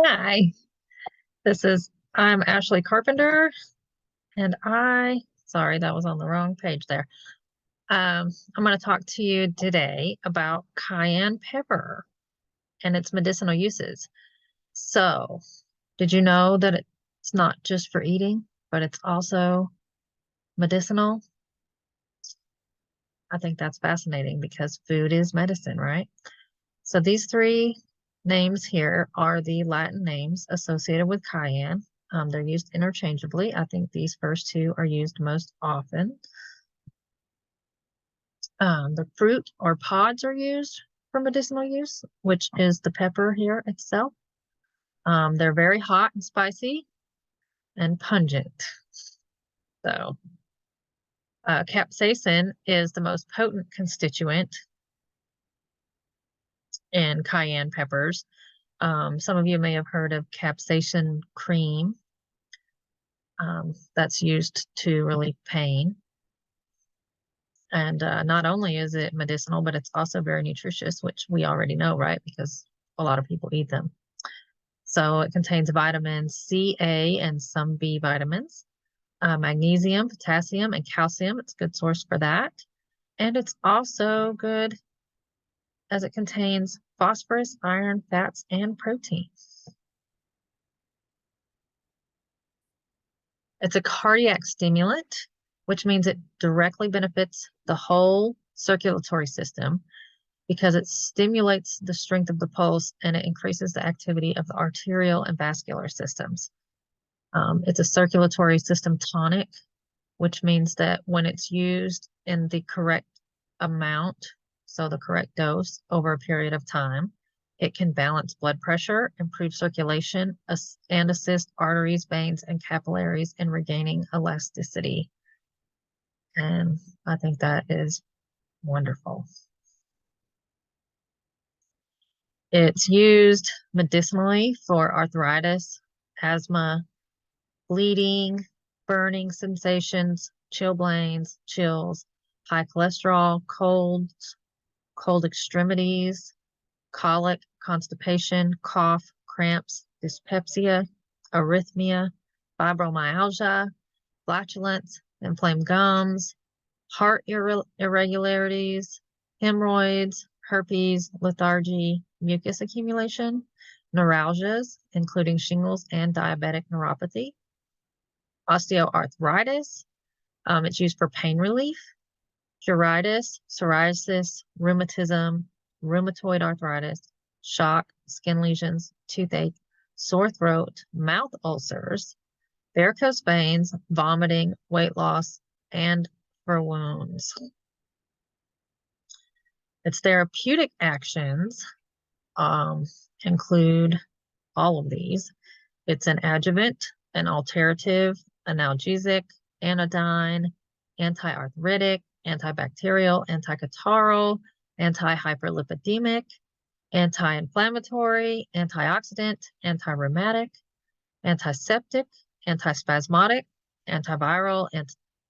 Hi, I'm Ashley Carpenter, and sorry, that was on the wrong page there. I'm going to talk to you today about cayenne pepper and its medicinal uses. So, did you know that it's not just for eating, but it's also medicinal? I think that's fascinating because food is medicine, right? So these three names here are the Latin names associated with cayenne. They're used interchangeably. I think these first two are used most often. The fruit or pods are used for medicinal use, which is the pepper here itself. They're very hot and spicy and pungent. So, capsaicin is the most potent constituent in cayenne peppers. Some of you may have heard of capsaicin cream. That's used to relieve pain. And not only is it medicinal, but it's also very nutritious, which we already know, right? Because a lot of people eat them. So it contains vitamins C, A, and some B vitamins, magnesium, potassium, and calcium. It's a good source for that. And it's also good as it contains phosphorus, iron, fats, and protein. It's a cardiac stimulant, which means it directly benefits the whole circulatory system because it stimulates the strength of the pulse and it increases the activity of the arterial and vascular systems. It's a circulatory system tonic, which means that when it's used in the correct amount, so the correct dose over a period of time, it can balance blood pressure, improve circulation, and assist arteries, veins, and capillaries in regaining elasticity. And I think that is wonderful. It's used medicinally for arthritis, asthma, bleeding, burning sensations, chilblains, chills, high cholesterol, colds, cold extremities, colic, constipation, cough, cramps, dyspepsia, arrhythmia, fibromyalgia, flatulence, inflamed gums, heart irregularities, hemorrhoids, herpes, lethargy, mucus accumulation, neuralgias, including shingles and diabetic neuropathy, osteoarthritis. It's used for pain relief, pruritus, psoriasis, rheumatism, rheumatoid arthritis, shock, skin lesions, toothache, sore throat, mouth ulcers, varicose veins, vomiting, weight loss, and for wounds. Its therapeutic actions include all of these. It's an adjuvant, an alterative, analgesic, anodyne, anti-arthritic, antibacterial, anticatarrhal, anti-hyperlipidemic, anti-inflammatory, antioxidant, anti-rheumatic, antiseptic, antispasmodic, antiviral, and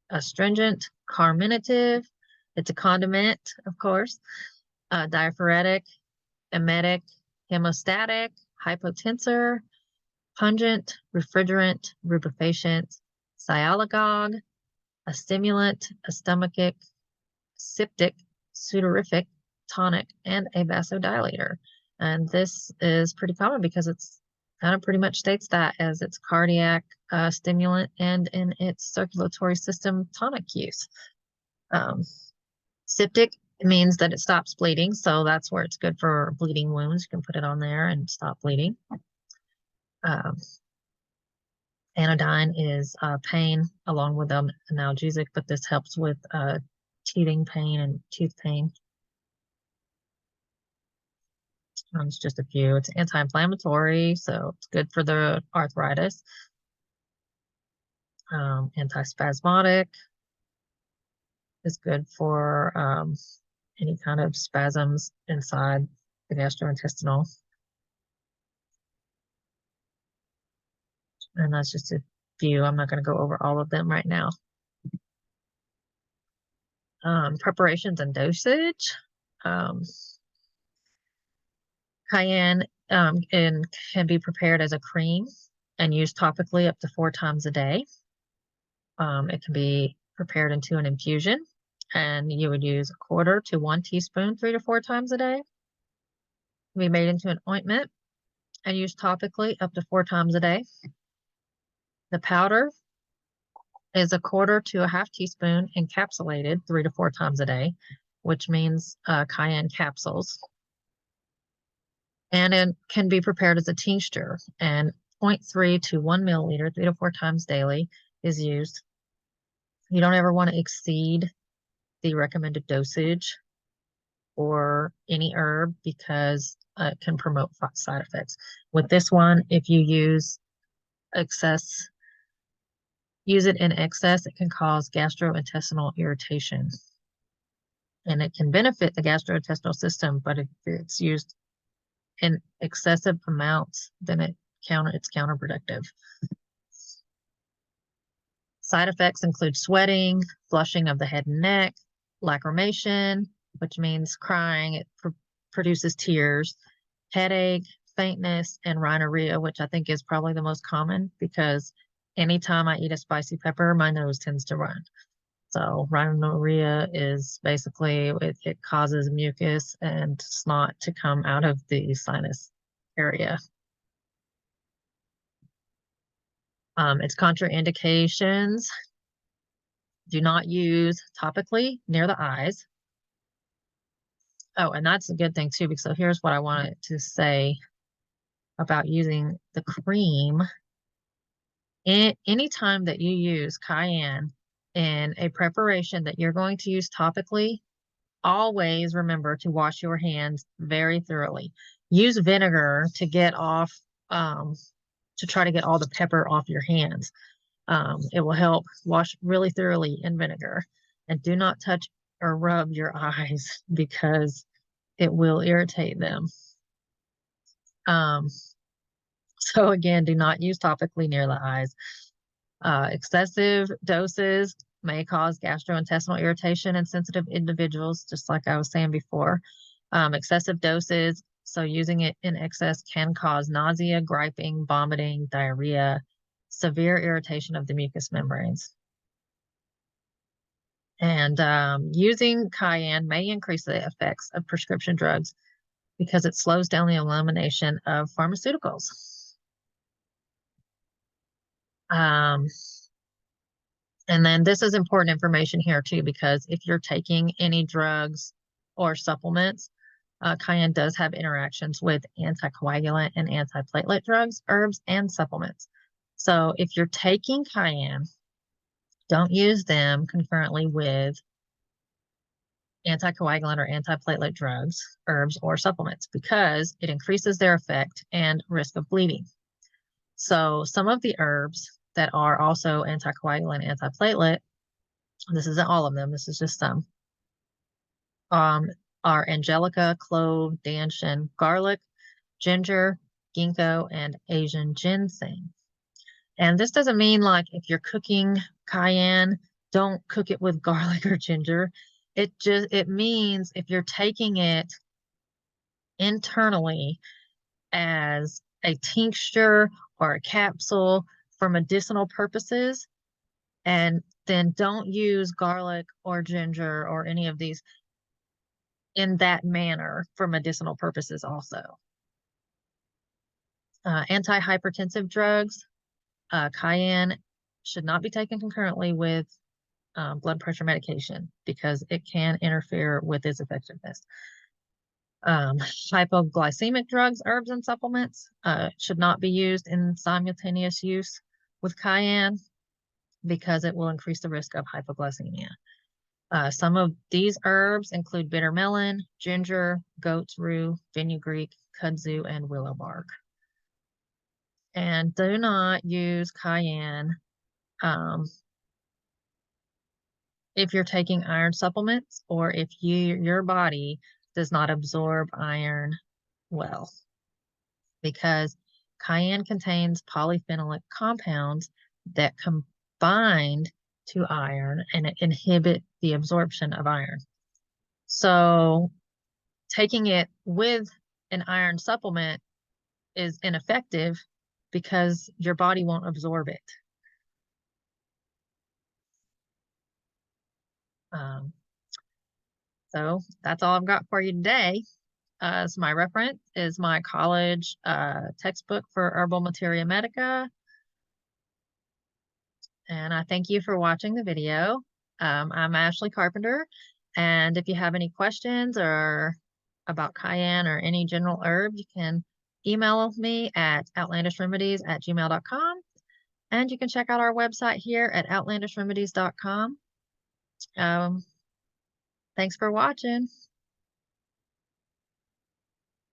astringent, carminative. It's a condiment, of course, diaphoretic, emetic, hemostatic, hypotensor, pungent, refrigerant, rubefacient, sialagogue, a stimulant, a stomachic, septic, sudorific, tonic, and a vasodilator. And this is pretty common because it's kind of pretty much states that as its cardiac stimulant and in its circulatory system tonic use. Septic means that it stops bleeding, so that's where it's good for bleeding wounds. You can put it on there and stop bleeding. Anodyne is pain along with analgesic, but this helps with teething pain and tooth pain. It's just a few. It's anti-inflammatory, so it's good for the arthritis. Antispasmodic is good for any kind of spasms inside the gastrointestinal. And that's just a few. I'm not going to go over all of them right now. Preparations and dosage. Cayenne and can be prepared as a cream and used topically up to 4 times a day. It can be prepared into an infusion, and you would use 1/4 to 1 teaspoon 3 to 4 times a day. It can be made into an ointment and used topically up to 4 times a day. The powder is 1/4 to a 1/2 teaspoon encapsulated 3 to 4 times a day, which means cayenne capsules. And it can be prepared as a tincture, and 0.3 to 1 milliliter 3 to 4 times daily is used. You don't ever want to exceed the recommended dosage or any herb because it can promote side effects. With this one, if you use it in excess, it can cause gastrointestinal irritation. And it can benefit the gastrointestinal system, but if it's used in excessive amounts, then it's counterproductive. Side effects include sweating, flushing of the head and neck, lacrimation, which means crying. It produces tears, headache, faintness, and rhinorrhea, which I think is probably the most common because anytime I eat a spicy pepper, my nose tends to run. So rhinorrhea is basically, it causes mucus and snot to come out of the sinus area. Its contraindications: do not use topically near the eyes. Oh, and that's a good thing too, because so here's what I wanted to say about using the cream. Anytime that you use cayenne in a preparation that you're going to use topically, always remember to wash your hands very thoroughly. Use vinegar to get off, to try to get all the pepper off your hands. It will help. Wash really thoroughly in vinegar, and do not touch or rub your eyes because it will irritate them. So again, do not use topically near the eyes. Excessive doses may cause gastrointestinal irritation in sensitive individuals, just like I was saying before. Excessive doses, so using it in excess, can cause nausea, griping, vomiting, diarrhea, severe irritation of the mucous membranes. And using cayenne may increase the effects of prescription drugs because it slows down the elimination of pharmaceuticals. And then this is important information here too, because if you're taking any drugs or supplements, cayenne does have interactions with anticoagulant and antiplatelet drugs, herbs, and supplements. So if you're taking cayenne, don't use them concurrently with anticoagulant or antiplatelet drugs, herbs, or supplements because it increases their effect and risk of bleeding. So some of the herbs that are also anticoagulant, antiplatelet, this isn't all of them, this is just some, are angelica, clove, danshin, garlic, ginger, ginkgo, and Asian ginseng. And this doesn't mean like if you're cooking cayenne, don't cook it with garlic or ginger. It means if you're taking it internally as a tincture or a capsule for medicinal purposes, and then don't use garlic or ginger or any of these in that manner for medicinal purposes also. Antihypertensive drugs, cayenne should not be taken concurrently with blood pressure medication because it can interfere with its effectiveness. Hypoglycemic drugs, herbs, and supplements should not be used in simultaneous use with cayenne because it will increase the risk of hypoglycemia. Some of these herbs include bitter melon, ginger, goat's rue, fenugreek, kudzu, and willow bark. And do not use cayenne if you're taking iron supplements or if your body does not absorb iron well, because cayenne contains polyphenolic compounds that combine to iron and inhibit the absorption of iron. So taking it with an iron supplement is ineffective because your body won't absorb it. Um, so that's all I've got for you today. So my reference is my college textbook for Herbal Materia Medica. And I thank you for watching the video. I'm Ashley Carpenter, and if you have any questions or about cayenne or any general herb, you can email me at outlandishremedies@gmail.com, and you can check out our website here at outlandishremedies.com. Thanks for watching.